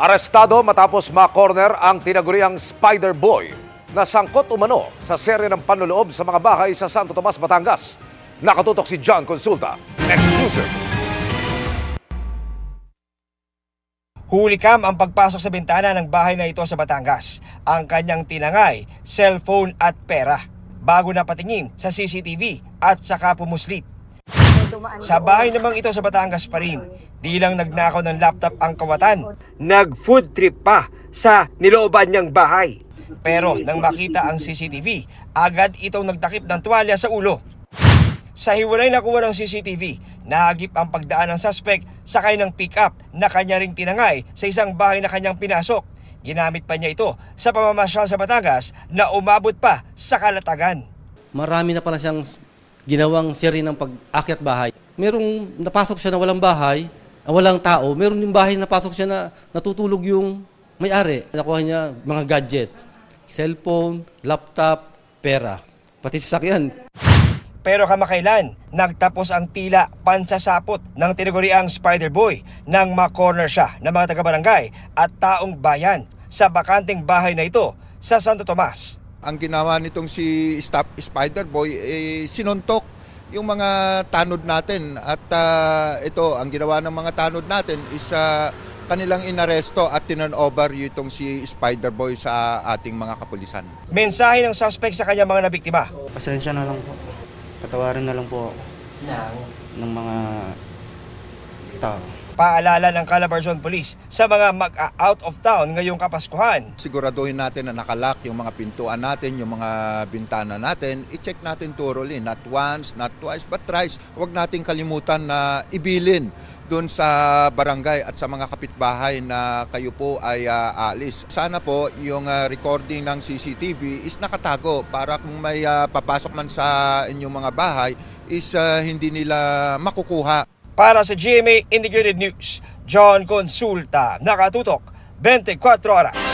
Arestado matapos ma-corner ang tinaguriang Spider Boy na sangkot umano sa serye ng panloloob sa mga bahay sa Santo Tomas, Batangas. Nakatutok si John Consulta. Exclusive. Hulikam ang pagpasok sa bintana ng bahay na ito sa Batangas. Ang kanyang tinangay, cellphone at pera. Bago na patingin sa CCTV at saka pumuslit. Sa bahay namang ito sa Batangas pa rin, di lang nagnakaw ng laptop ang kawatan, nag-food trip pa sa nilooban niyang bahay. Pero nang makita ang CCTV, agad itong nagtakip ng tuwalya sa ulo. Sa hiwalay na kuha ng CCTV, nahagip ang pagdaan ng suspect sakay ng pick-up na kanya ring tinangay sa isang bahay na kanyang pinasok. Ginamit pa niya ito sa pamamasyal sa Batangas na umabot pa sa Kalatagan. Marami na pala siyang ginawang seri ng pag-akyat bahay. Merong napasok siya na walang bahay, walang tao. Meron yung bahay na napasok siya na natutulog yung may-ari. Nakuha niya mga gadget, cellphone, laptop, pera, pati sasakyan. Pero kamakailan, nagtapos ang tila pansasapot ng tinaguriang Spider Boy nang ma-corner siya ng mga taga-barangay at taong bayan sa bakanteng bahay na ito sa Santo Tomas. Ang ginawa nitong si Spider Boy, sinuntok yung mga tanod natin at ito, ang ginawa ng mga tanod natin is kanilang inaresto at tinan-over itong si Spider Boy sa ating mga kapulisan. Mensahe ng suspect sa kanyang mga nabiktima. Pasensya na lang po. Patawarin na lang po ako ng mga tao. Paalala ng Calabarzon Police sa mga mag-out of town ngayong Kapaskuhan. Siguraduhin natin na nakalock yung mga pintuan natin, yung mga bintana natin. I-check natin thoroughly, not once, not twice, but thrice. Huwag nating kalimutan na ibilin doon sa barangay at sa mga kapitbahay na kayo po ay aalis. Sana po yung recording ng CCTV is nakatago para kung may papasok man sa inyong mga bahay is hindi nila makukuha. Para sa GMA Integrated News, John Consulta, nakatutok 24 oras.